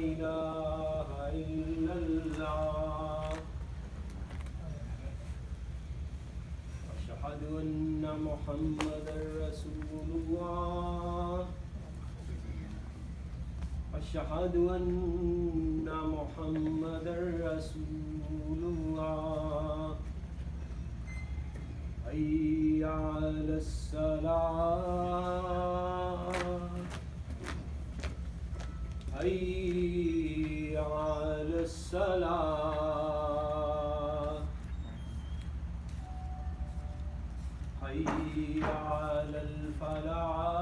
إله إلا الله أشهد أن محمدا رسول الله أشهد أن محمدا رسول الله حي على الصلاة حي على الصلاة حي على الفلاح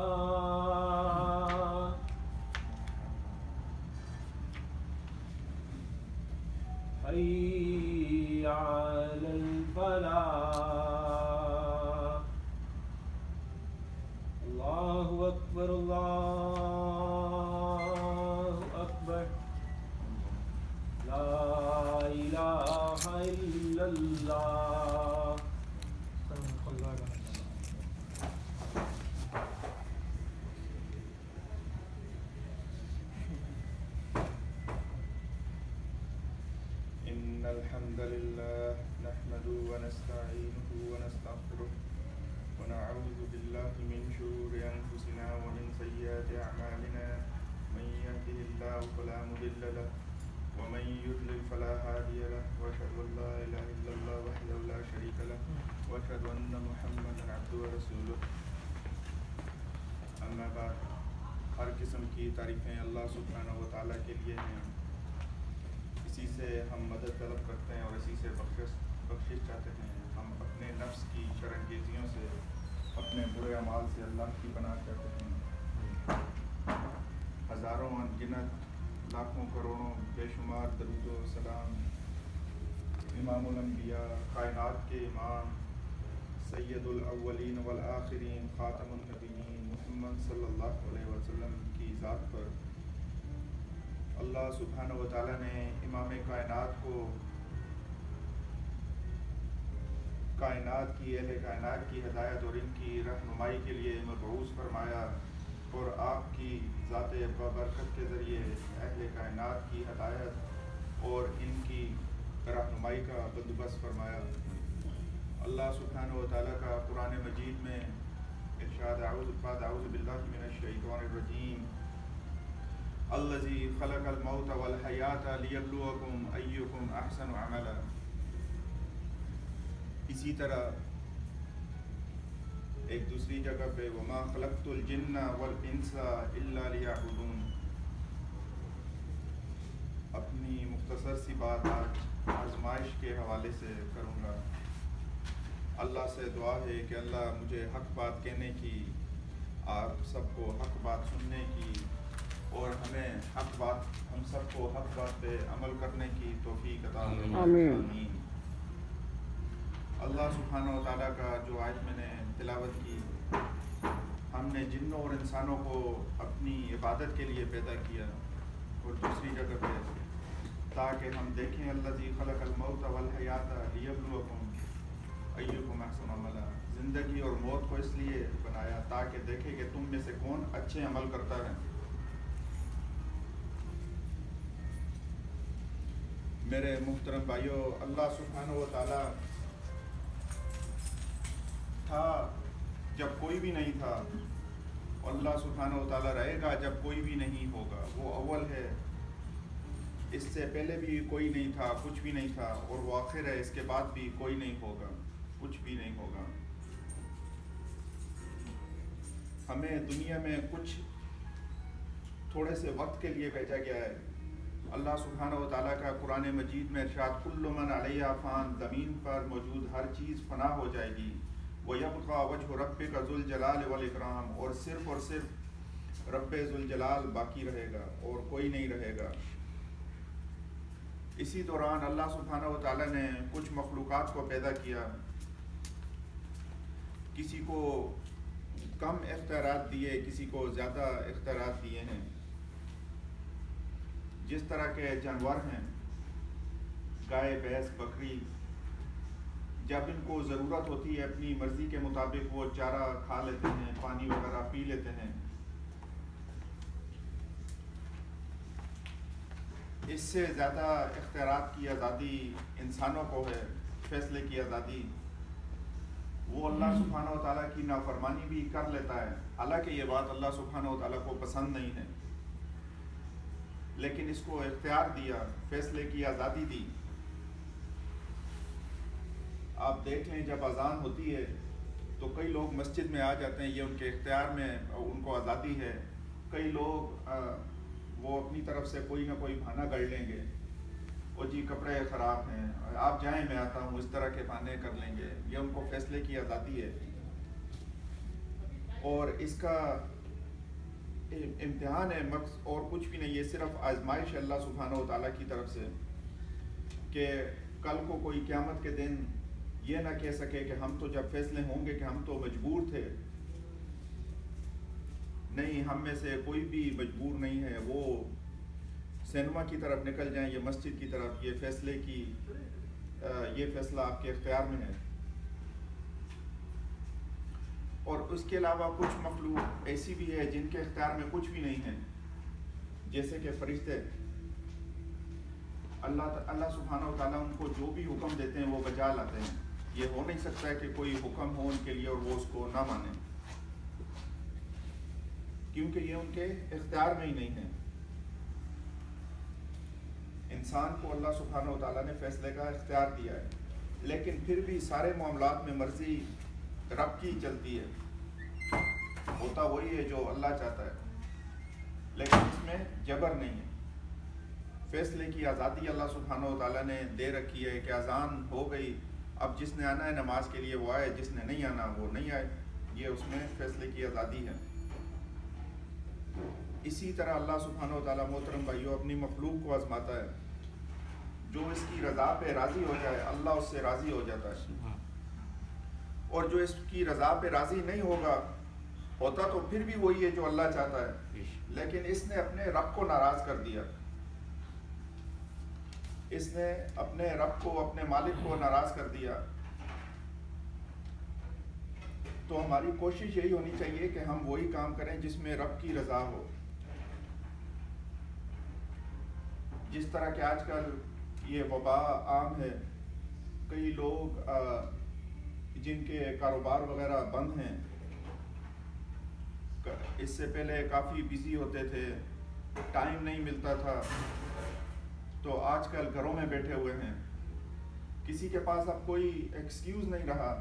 حي على الفلاح الله أكبر الله أكبر لا إله إلا الله إن الحمد لله نحمده ونستعينه ونستغفره ونعوذ بالله من شرور أنفسنا ومن سيئات أعمالنا من يهده الله فلا مضل له ومن يضلل فلا هادي له وأشهد أن لا إله إلا الله وحده لا شريك له وأشهد أن محمدا عبده ورسوله أما بعد ہر قسم کی تعریفیں اللہ سبحانہ و تعالیٰ کے لیے ہیں. اسی سے ہم مدد طلب کرتے ہیں اور اسی سے بخشش چاہتے ہیں. ہم اپنے نفس کی شرانگیزیوں سے اپنے برے اعمال سے اللہ کی پناہ چاہتے ہیں. ہزاروں انگنت لاکھوں کروڑوں بے شمار درود و سلام امام الانبیاء کائنات کے امام سید الاولین والآخرین خاتم النبیین محمد صلی اللہ علیہ وسلم کی ذات پر. اللہ سبحانہ و تعالیٰ نے امام کائنات کو کائنات کی اہل کائنات کی ہدایت اور ان کی رہنمائی کے لیے مبعوث فرمایا اور آپ کی ذات بابرکت کے ذریعے اہل کائنات کی ہدایت اور ان کی رہنمائی کا بندوبست فرمایا. اللہ سبحانہ و تعالیٰ کا قرآن مجید میں ارشاد اعوذ باللہ من الشیطان الرجیم الذی خلق الموت والحیات لیبلوکم ایکم احسن عملا. اسی طرح ایک دوسری جگہ پہ وما خلقت الجن والانس الا لیعبدون. اپنی مختصر سی بات آج آزمائش کے حوالے سے کروں گا. اللہ سے دعا ہے کہ اللہ مجھے حق بات کہنے کی، آپ سب کو حق بات سننے کی اور ہم سب کو حق بات پہ عمل کرنے کی توفیق عطا فرمائے. آمین. اللہ سبحانہ و تعالیٰ کا جو آیت میں نے تلاوت کی، ہم نے جنوں اور انسانوں کو اپنی عبادت کے لیے پیدا کیا اور دوسری جگہ پہ تاکہ ہم دیکھیں الذی خلق الموت والحیات لیبلوکم ایکم احسن عملا. زندگی اور موت کو اس لیے بنایا تاکہ دیکھے کہ تم میں سے کون اچھے عمل کرتا ہے. میرے محترم بھائیو، اللہ سبحانہ و تعالیٰ تھا جب کوئی بھی نہیں تھا، اور اللہ سبحانہ و تعالیٰ رہے گا جب کوئی بھی نہیں ہوگا. وہ اول ہے، اس سے پہلے بھی کوئی نہیں تھا، کچھ بھی نہیں تھا، اور وہ آخر ہے، اس کے بعد بھی کوئی نہیں ہوگا، کچھ بھی نہیں ہوگا. ہمیں دنیا میں کچھ تھوڑے سے وقت کے لیے بھیجا گیا ہے. اللہ سبحانہ و تعالیٰ کا قرآن مجید میں ارشاد کل من علیہا فان، زمین پر موجود ہر چیز فنا ہو جائے گی. وَيَبْقَى وَجْهُ رَبِّكَ ذُو الْجَلَالِ وَالْإِكْرَامِ، اور صرف رب ذوالجلال باقی رہے گا اور کوئی نہیں رہے گا. اسی دوران اللہ سبحانہ و تعالیٰ نے کچھ مخلوقات کو پیدا کیا، کسی کو کم اختیارات دیے، کسی کو زیادہ اختیارات دیے ہیں. جس طرح کے جانور ہیں، گائے، بھینس، بکری، جب ان کو ضرورت ہوتی ہے اپنی مرضی کے مطابق وہ چارہ کھا لیتے ہیں، پانی وغیرہ پی لیتے ہیں. اس سے زیادہ اختیارات کی آزادی انسانوں کو ہے، فیصلے کی آزادی، وہ اللہ سبحانہ و تعالیٰ کی نافرمانی بھی کر لیتا ہے، حالانکہ یہ بات اللہ سبحانہ و تعالیٰ کو پسند نہیں ہے، لیکن اس کو اختیار دیا، فیصلے کی آزادی دی۔ آپ دیکھ لیں جب اذان ہوتی ہے تو کئی لوگ مسجد میں آ جاتے ہیں، یہ ان کے اختیار میں، ان کو آزادی ہے۔ کئی لوگ وہ اپنی طرف سے کوئی نہ کوئی بہانہ گڑھ لیں گے، وہ جی کپڑے خراب ہیں، آپ جائیں میں آتا ہوں، اس طرح کے بہانے کر لیں گے، یہ ان کو فیصلے کی آزادی ہے۔ اور اس کا امتحان ہے، مقصد اور کچھ بھی نہیں، یہ صرف آزمائش ہے اللہ سبحانہ و تعالیٰ کی طرف سے، کہ کل کو کوئی قیامت کے دن یہ نہ کہہ سکے کہ ہم تو جب فیصلے ہوں گے کہ ہم تو مجبور تھے۔ نہیں، ہم میں سے کوئی بھی مجبور نہیں ہے، وہ سینما کی طرف نکل جائیں، یہ مسجد کی طرف، یہ فیصلہ آپ کے اختیار میں ہے۔ اور اس کے علاوہ کچھ مخلوق ایسی بھی ہے جن کے اختیار میں کچھ بھی نہیں ہے، جیسے کہ فرشتے۔ اللہ سبحانہ و تعالیٰ ان کو جو بھی حکم دیتے ہیں وہ بجا لاتے ہیں۔ یہ ہو نہیں سکتا ہے کہ کوئی حکم ہو ان کے لیے اور وہ اس کو نہ مانیں، کیونکہ یہ ان کے اختیار میں ہی نہیں ہے۔ انسان کو اللہ سبحانہ و تعالیٰ نے فیصلے کا اختیار دیا ہے، لیکن پھر بھی سارے معاملات میں مرضی رب کی چلتی ہے، ہوتا وہی ہے جو اللہ چاہتا ہے، لیکن اس میں جبر نہیں ہے۔ فیصلے کی آزادی اللہ سبحانہ و تعالیٰ نے دے رکھی ہے کہ اذان ہو گئی، اب جس نے آنا ہے نماز کے لیے وہ آئے، جس نے نہیں آنا وہ نہیں آئے، یہ اس میں فیصلے کی آزادی ہے۔ اسی طرح اللہ سبحانہ و تعالیٰ محترم بھائیوں اپنی مخلوق کو آزماتا ہے، جو اس کی رضا پہ راضی ہو جائے اللہ اس سے راضی ہو جاتا ہے، اور جو اس کی رضا پہ راضی نہیں ہوتا تو پھر بھی وہی ہے جو اللہ چاہتا ہے، لیکن اس نے اپنے رب کو ناراض کر دیا، اس نے اپنے رب کو، اپنے مالک کو ناراض کر دیا۔ تو ہماری کوشش یہی ہونی چاہیے کہ ہم وہی کام کریں جس میں رب کی رضا ہو۔ جس طرح کہ آج کل یہ وبا عام ہے، کئی لوگ جن کے کاروبار وغیرہ بند ہیں، اس سے پہلے کافی بیزی ہوتے تھے، ٹائم نہیں ملتا تھا، تو آج کل گھروں میں بیٹھے ہوئے ہیں، کسی کے پاس اب کوئی ایکسکیوز نہیں رہا۔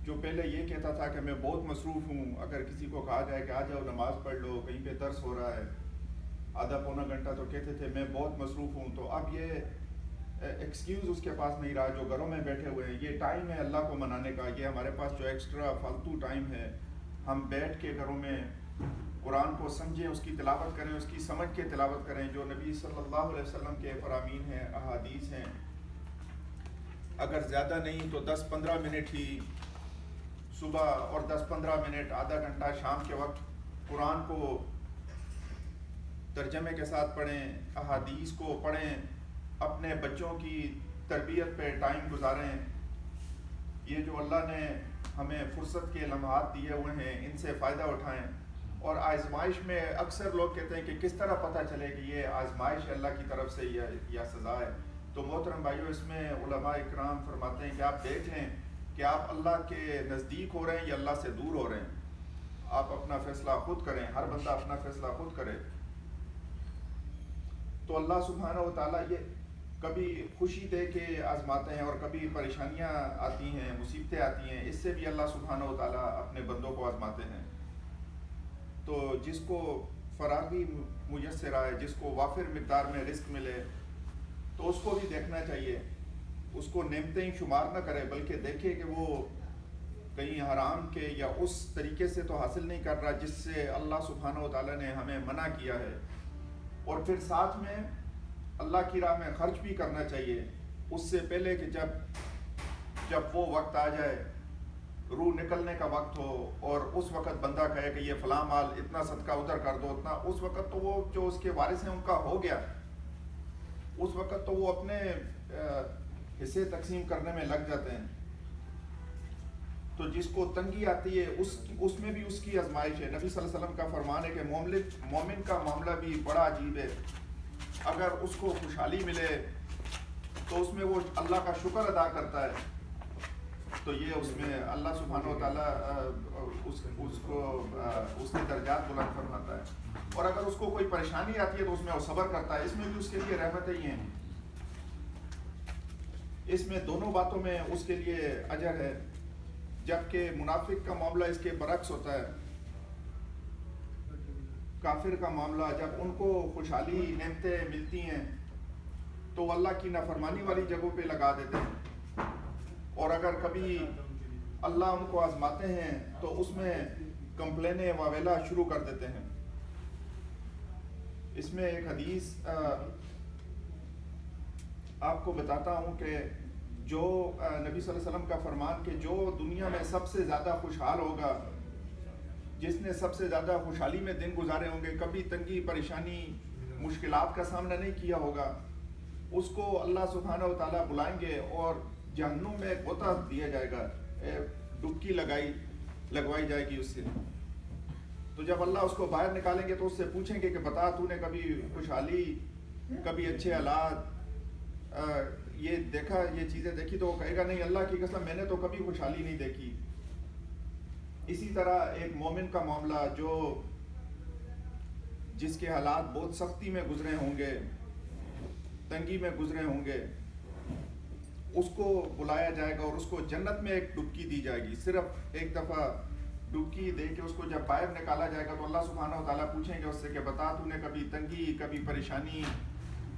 جو پہلے یہ کہتا تھا کہ میں بہت مصروف ہوں، اگر کسی کو کہا جائے کہ آ جاؤ نماز پڑھ لو، کہیں پہ درس ہو رہا ہے، آدھا پونا گھنٹہ تو کہتے تھے میں بہت مصروف ہوں، تو اب یہ ایکسکیوز اس کے پاس نہیں رہا، جو گھروں میں بیٹھے ہوئے ہیں۔ یہ ٹائم ہے اللہ کو منانے کا، یہ ہمارے پاس جو ایکسٹرا فالتو ٹائم ہے، ہم بیٹھ کے گھروں میں قرآن کو سمجھیں، اس کی تلاوت کریں، اس کی سمجھ کے تلاوت کریں، جو نبی صلی اللہ علیہ وسلم کے فرامین ہیں، احادیث ہیں۔ اگر زیادہ نہیں تو 10-15 منٹ ہی صبح، اور 10-15 منٹ آدھا گھنٹہ شام کے وقت قرآن کو ترجمے کے ساتھ پڑھیں، احادیث کو پڑھیں، اپنے بچوں کی تربیت پہ ٹائم گزاریں۔ یہ جو اللہ نے ہمیں فرصت کے لمحات دیے ہوئے ہیں، ان سے فائدہ اٹھائیں۔ اور آزمائش میں اکثر لوگ کہتے ہیں کہ کس طرح پتہ چلے کہ یہ آزمائش اللہ کی طرف سے یا سزا ہے؟ تو محترم بھائیوں، اس میں علماء اکرام فرماتے ہیں کہ آپ دیکھ لیں کہ آپ اللہ کے نزدیک ہو رہے ہیں یا اللہ سے دور ہو رہے ہیں۔ آپ اپنا فیصلہ خود کریں، ہر بندہ اپنا فیصلہ خود کرے۔ تو اللہ سبحانہ و تعالیٰ یہ کبھی خوشی دے کے آزماتے ہیں اور کبھی پریشانیاں آتی ہیں، مصیبتیں آتی ہیں، اس سے بھی اللہ سبحانہ و تعالیٰ اپنے بندوں کو آزماتے ہیں۔ تو جس کو فراغی میسر آئے، جس کو وافر مقدار میں رزق ملے، تو اس کو بھی دیکھنا چاہیے، اس کو نعمتیں شمار نہ کرے، بلکہ دیکھے کہ وہ کہیں حرام کے یا اس طریقے سے تو حاصل نہیں کر رہا جس سے اللہ سبحانہ و تعالیٰ نے ہمیں منع کیا ہے۔ اور پھر ساتھ میں اللہ کی راہ میں خرچ بھی کرنا چاہیے، اس سے پہلے کہ جب وہ وقت آ جائے، روح نکلنے کا وقت ہو، اور اس وقت بندہ کہے کہ یہ فلاں مال اتنا صدقہ ادھر کر دو اتنا، اس وقت تو وہ جو اس کے وارث ہیں ان کا ہو گیا، اس وقت تو وہ اپنے حصے تقسیم کرنے میں لگ جاتے ہیں۔ تو جس کو تنگی آتی ہے اس میں بھی اس کی آزمائش ہے۔ نبی صلی اللہ علیہ وسلم کا فرمان ہے کہ مومن کا معاملہ بھی بڑا عجیب ہے۔ اگر اس کو خوشحالی ملے تو اس میں وہ اللہ کا شکر ادا کرتا ہے، تو یہ اس میں اللہ سبحانہ و تعالیٰ اس کے درجات بلند فرماتا ہے۔ اور اگر اس کو کوئی پریشانی آتی ہے تو اس میں وہ صبر کرتا ہے، اس میں بھی اس کے لیے رحمتیں ہی ہیں۔ اس میں دونوں باتوں میں اس کے لیے اجر ہے، جبکہ منافق کا معاملہ اس کے برعکس ہوتا ہے۔ کافر کا معاملہ جب ان کو خوشحالی نعمتیں ملتی ہیں تو وہ اللہ کی نافرمانی والی جگہوں پہ لگا دیتے ہیں، اور اگر کبھی اللہ ان کو آزماتے ہیں تو اس میں کمپلینیں واویلا شروع کر دیتے ہیں۔ اس میں ایک حدیث آپ کو بتاتا ہوں کہ جو نبی صلی اللہ علیہ وسلم کا فرمان کہ جو دنیا میں سب سے زیادہ خوشحال ہوگا، جس نے سب سے زیادہ خوشحالی میں دن گزارے ہوں گے، کبھی تنگی پریشانی مشکلات کا سامنا نہیں کیا ہوگا، اس کو اللہ سبحانہ و تعالیٰ بلائیں گے اور جہنم میں ایک غوطہ دیا جائے گا، ڈبکی لگوائی جائے گی اس سے۔ تو جب اللہ اس کو باہر نکالیں گے تو اس سے پوچھیں گے کہ بتا تو نے کبھی خوشحالی، کبھی اچھے حالات یہ دیکھا، یہ چیزیں دیکھی؟ تو وہ کہے گا نہیں اللہ کی قسم میں نے تو کبھی خوشحالی نہیں دیکھی۔ اسی طرح ایک مومن کا معاملہ جس کے حالات بہت سختی میں گزرے ہوں گے، تنگی میں گزرے ہوں گے، اس کو بلایا جائے گا اور اس کو جنت میں ایک ڈبکی دی جائے گی۔ صرف ایک دفعہ ڈبکی دے کے اس کو جب باہر نکالا جائے گا تو اللہ سبحانہ و تعالیٰ پوچھیں گے اس سے کہ بتا تو نے کبھی تنگی، کبھی پریشانی،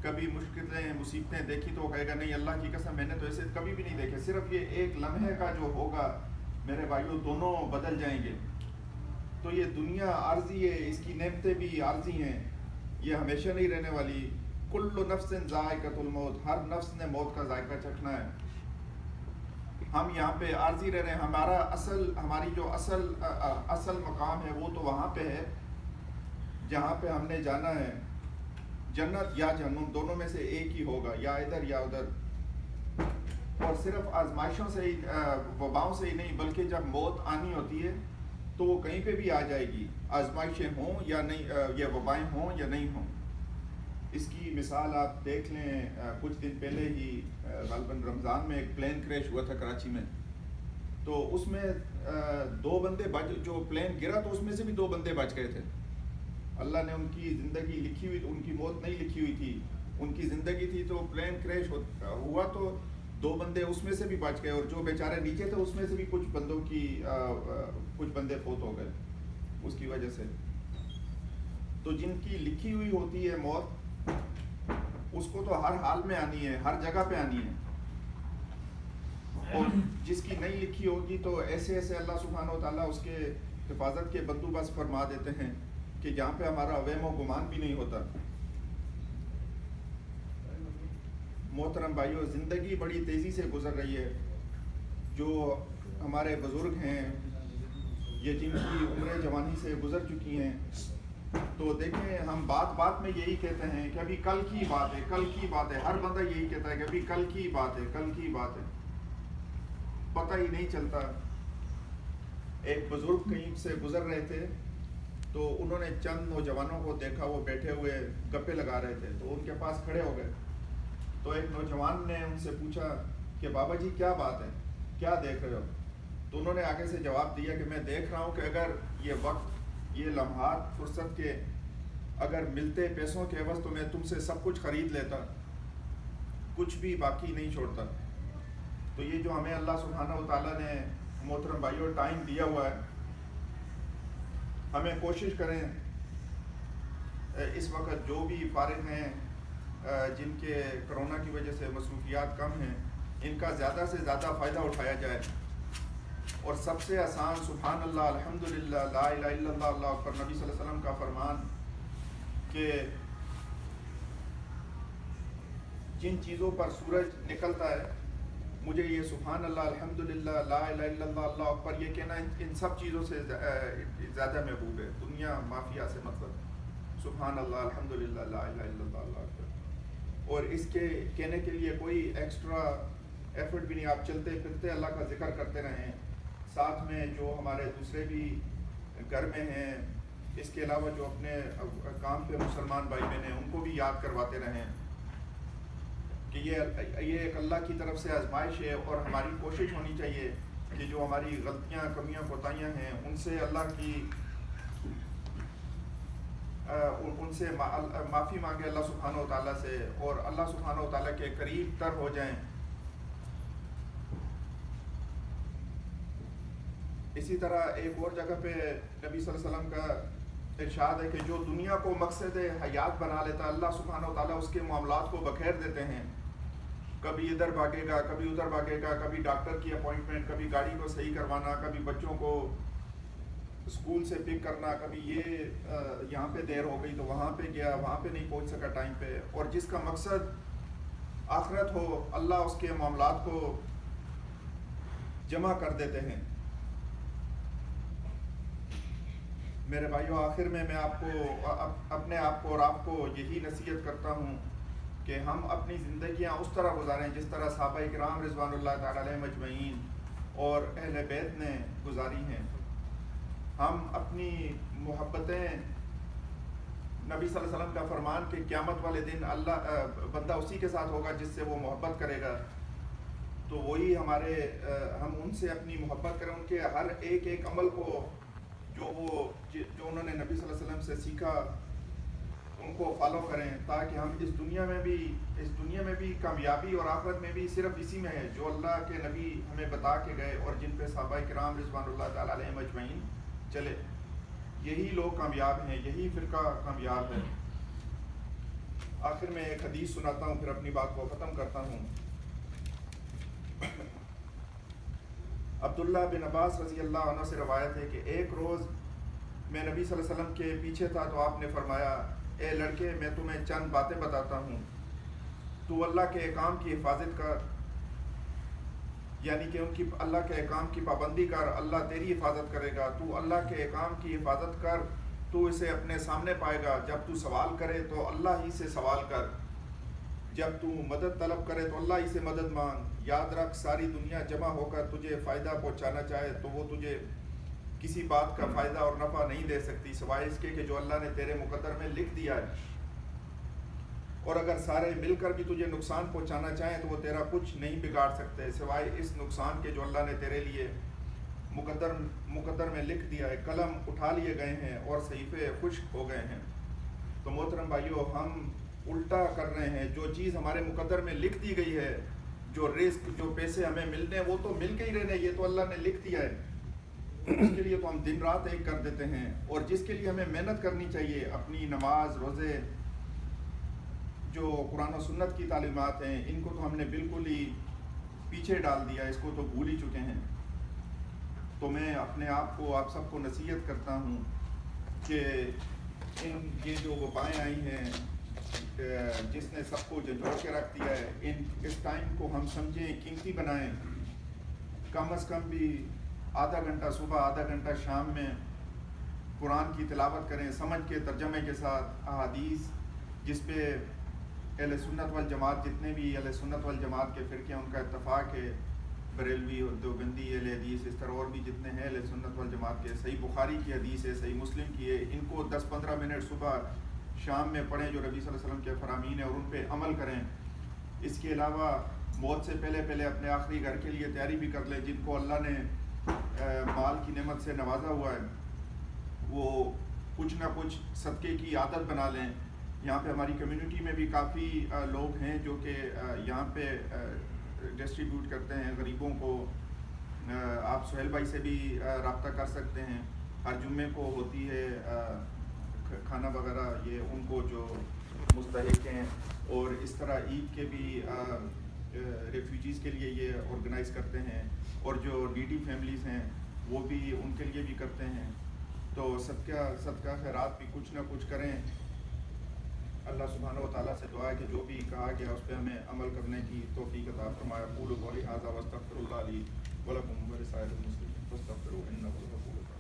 کبھی مشکلیں مصیبتیں دیکھی؟ تو وہ کہے گا نہیں اللہ کی قسم میں نے تو ایسے کبھی بھی نہیں دیکھے۔ صرف یہ ایک لمحے کا جو ہوگا میرے بھائیوں، دونوں بدل جائیں گے۔ تو یہ دنیا عارضی ہے، اس کی نعمتیں بھی عارضی ہیں، یہ ہمیشہ نہیں رہنے والی۔ کل نفس ذائقۃ الموت، ہر نفس نے موت کا ذائقہ چکھنا ہے۔ ہم یہاں پہ عارضی رہ رہے ہیں، ہماری جو اصل مقام ہے وہ تو وہاں پہ ہے جہاں پہ ہم نے جانا ہے، جنت یا جہنم، دونوں میں سے ایک ہی ہوگا، یا ادھر یا ادھر۔ اور صرف آزمائشوں سے ہی، وباؤں سے ہی نہیں، بلکہ جب موت آنی ہوتی ہے تو وہ کہیں پہ بھی آ جائے گی، آزمائشیں ہوں یا نہیں، یا وبائیں ہوں یا نہیں ہوں۔ اس کی مثال آپ دیکھ لیں، کچھ دن پہلے ہی غالباً رمضان میں ایک پلین کریش ہوا تھا کراچی میں، تو اس میں 2 بندے جو پلین گرا تو اس میں سے بھی 2 بندے بچ گئے تھے۔ اللہ نے ان کی زندگی لکھی ہوئی، ان کی موت نہیں لکھی ہوئی تھی، ان کی زندگی تھی، تو پلین کریش ہوا تو 2 بندے اس میں سے بھی بچ گئے، اور جو بیچارے نیچے تھے اس میں سے بھی کچھ بندے فوت ہو گئے اس کی وجہ سے۔ تو جن کی لکھی ہوئی ہوتی ہے موت، اس کو تو ہر حال میں آنی ہے، ہر جگہ پہ آنی ہے، اور جس کی نہیں لکھی ہوگی تو ایسے اللہ سبحانہ و تعالیٰ اس کے حفاظت کے بندوبست فرما دیتے ہیں کہ جہاں پہ ہمارا وہم و گمان بھی نہیں ہوتا۔ محترم بھائیو، زندگی بڑی تیزی سے گزر رہی ہے۔ جو ہمارے بزرگ ہیں، یہ جن کی عمریں جوانی سے گزر چکی ہیں، تو دیکھیں ہم بات میں یہی کہتے ہیں کہ ابھی کل کی بات ہے، کل کی بات ہے، ہر بندہ یہی کہتا ہے کہ ابھی کل کی بات ہے، کل کی بات ہے، پتہ ہی نہیں چلتا۔ ایک بزرگ کہیں سے گزر رہے تھے تو انہوں نے چند نوجوانوں کو دیکھا، وہ بیٹھے ہوئے گپے لگا رہے تھے، تو ان کے پاس کھڑے ہو گئے۔ تو ایک نوجوان نے ان سے پوچھا کہ بابا جی کیا بات ہے، کیا دیکھ رہے ہو؟ تو انہوں نے آگے سے جواب دیا کہ میں دیکھ رہا ہوں کہ اگر یہ وقت، یہ لمحات فرصت کے اگر ملتے پیسوں کے عوض تو میں تم سے سب کچھ خرید لیتا، کچھ بھی باقی نہیں چھوڑتا۔ تو یہ جو ہمیں اللہ سبحانہ و تعالیٰ نے محترم بھائیوں ٹائم دیا ہوا ہے، ہمیں کوشش کریں اس وقت جو بھی فارغ ہیں، جن کے کرونا کی وجہ سے مصروفیات کم ہیں، ان کا زیادہ سے زیادہ فائدہ اٹھایا جائے۔ اور سب سے آسان سبحان اللہ، الحمدللہ، لا الہ الا اللہ، اللہ اکبر، نبی صلی اللہ علیہ وسلم کا فرمان کہ جن چیزوں پر سورج نکلتا ہے، مجھے یہ سبحان اللہ، الحمدللہ، لا الہ الا اللہ، اللہ اکبر یہ کہنا ان سب چیزوں سے زیادہ محبوب ہے، دنیا مافیا سے مطلب سبحان اللہ، الحمدللہ، لا الہ الا اللہ، اللہ اکبر۔ اور اس کے کہنے کے لیے کوئی ایکسٹرا ایفرٹ بھی نہیں، آپ چلتے پھرتے اللہ کا ذکر کرتے رہیں، ساتھ میں جو ہمارے دوسرے بھی گھر میں ہیں اس کے علاوہ جو اپنے کام پہ مسلمان بھائی بہن ہیں ان کو بھی یاد کرواتے رہیں کہ یہ ایک اللہ کی طرف سے آزمائش ہے، اور ہماری کوشش ہونی چاہیے کہ جو ہماری غلطیاں، کمیاں، کوتاہیاں ہیں ان سے اللہ کی ان سے معافی مانگے اللہ سبحانہ و تعالیٰ سے، اور اللہ سبحانہ و تعالیٰ کے قریب تر ہو جائیں۔ اسی طرح ایک اور جگہ پہ نبی صلی اللہ علیہ وسلم کا ارشاد ہے کہ جو دنیا کو مقصد حیات بنا لیتا اللہ سبحانہ و تعالیٰ اس کے معاملات کو بخیر دیتے ہیں۔ کبھی ادھر بھاگے گا، کبھی ادھر بھاگے گا، کبھی ڈاکٹر کی اپوائنٹمنٹ، کبھی گاڑی کو صحیح کروانا، کبھی بچوں کو اسکول سے پک کرنا، کبھی یہ یہاں پہ دیر ہو گئی تو وہاں پہ گیا، وہاں پہ نہیں پہنچ سکا ٹائم پہ، اور جس کا مقصد آخرت ہو اللہ اس کے معاملات کو جمع کر دیتے ہیں۔ میرے بھائیوں، آخر میں آپ کو اپنے آپ کو اور آپ کو یہی نصیحت کرتا ہوں کہ ہم اپنی زندگیاں اس طرح گزاریں جس طرح صحابہ کرام رضوان اللہ تعالیٰ علیہم اجمعین اور اہل بیت نے گزاری ہیں۔ ہم اپنی محبتیں، نبی صلی اللہ علیہ وسلم کا فرمان کہ قیامت والے دن اللہ بندہ اسی کے ساتھ ہوگا جس سے وہ محبت کرے گا، تو وہی ہم ان سے اپنی محبت کریں، ان کے ہر ایک عمل کو جو انہوں نے نبی صلی اللہ علیہ وسلم سے سیکھا ان کو فالو کریں، تاکہ ہم اس دنیا میں بھی کامیابی اور آخرت میں بھی صرف اسی میں ہے جو اللہ کے نبی ہمیں بتا کے گئے اور جن پہ صحابہ کرام رضوان اللہ تعالیٰ علیہم اجمعین چلے۔ یہی لوگ کامیاب ہیں، یہی فرقہ کامیاب ہے۔ آخر میں ایک حدیث سناتا ہوں، پھر اپنی بات کو ختم کرتا ہوں۔ عبداللہ بن عباس رضی اللہ عنہ سے روایت ہے کہ ایک روز میں نبی صلی اللہ علیہ وسلم کے پیچھے تھا تو آپ نے فرمایا، اے لڑکے، میں تمہیں چند باتیں بتاتا ہوں، تو اللہ کے احکام کی حفاظت کر، یعنی کہ اللہ کے احکام کی پابندی کر، اللہ تیری حفاظت کرے گا۔ تو اللہ کے احکام کی حفاظت کر، تو اسے اپنے سامنے پائے گا۔ جب تو سوال کرے تو اللہ ہی سے سوال کر، جب تو مدد طلب کرے تو اللہ ہی سے مدد مانگ۔ یاد رکھ، ساری دنیا جمع ہو کر تجھے فائدہ پہنچانا چاہے تو وہ تجھے کسی بات کا فائدہ اور نفع نہیں دے سکتی سوائے اس کے کہ جو اللہ نے تیرے مقدر میں لکھ دیا ہے، اور اگر سارے مل کر بھی تجھے نقصان پہنچانا چاہیں تو وہ تیرا کچھ نہیں بگاڑ سکتے سوائے اس نقصان کے جو اللہ نے تیرے لیے مقدر میں لکھ دیا ہے۔ قلم اٹھا لیے گئے ہیں اور صحیفے خشک ہو گئے ہیں۔ تو محترم بھائیو، ہم الٹا کر رہے ہیں۔ جو چیز ہمارے مقدر میں لکھ دی گئی ہے، جو رزق، جو پیسے ہمیں ملنے، وہ تو مل کے ہی رہنے، یہ تو اللہ نے لکھ دیا ہے۔ اس کے لیے تو ہم دن رات ایک کر دیتے ہیں، اور جس کے لیے ہمیں محنت کرنی چاہیے، اپنی نماز، روزے، جو قرآن و سنت کی تعلیمات ہیں، ان کو تو ہم نے بالکل ہی پیچھے ڈال دیا، اس کو تو بھول ہی چکے ہیں۔ تو میں اپنے آپ کو، آپ سب کو نصیحت کرتا ہوں کہ یہ جو وبائیں آئی ہیں، جس نے سب کو جھنجھوڑ کے رکھ دیا ہے، اس ٹائم کو ہم سمجھیں، قیمتی بنائیں۔ کم از کم بھی آدھا گھنٹہ صبح، آدھا گھنٹہ شام میں قرآن کی تلاوت کریں، سمجھ کے، ترجمے کے ساتھ، احادیث جس پہ اہل سنت والجماعت، جتنے بھی اہل سنت والجماعت کے فرقے ہیں ان کا اتفاق ہے، بریلوی اور دیوبندی اہل حدیث، اس طرح اور بھی جتنے ہیں اہل سنت والجماعت کے، صحیح بخاری کی حدیث ہے، صحیح مسلم کی ہے، ان کو 10-15 منٹ صبح شام میں پڑھیں جو نبی صلی اللہ علیہ وسلم کے فرامین ہیں، اور ان پہ عمل کریں۔ اس کے علاوہ موت سے پہلے اپنے آخری گھر کے لیے تیاری بھی کر لیں۔ جن کو اللہ نے مال کی نعمت سے نوازا ہوا ہے، وہ کچھ نہ کچھ صدقے کی عادت بنا لیں۔ یہاں پہ ہماری کمیونٹی میں بھی کافی لوگ ہیں جو کہ یہاں پہ ڈسٹریبیوٹ کرتے ہیں غریبوں کو۔ آپ سہیل بھائی سے بھی رابطہ کر سکتے ہیں، ہر جمعے کو ہوتی ہے کھانا وغیرہ، یہ ان کو جو مستحق ہیں، اور اس طرح عید کے بھی ریفیوجیز کے لیے یہ آرگنائز کرتے ہیں، اور جو نیڈی فیملیز ہیں وہ بھی ان کے لیے بھی کرتے ہیں۔ تو صدقہ خیرات بھی کچھ نہ کچھ کریں۔ اللہ سبحانہ و تعالیٰ سے دعا ہے کہ جو بھی کہا گیا اس پہ ہمیں عمل کرنے کی توفیق عطا فرمائے۔ اقول قولی ھذا واستغفر اللہ لی ولکم ولسائر المسلمین فاستغفروہ انہ هو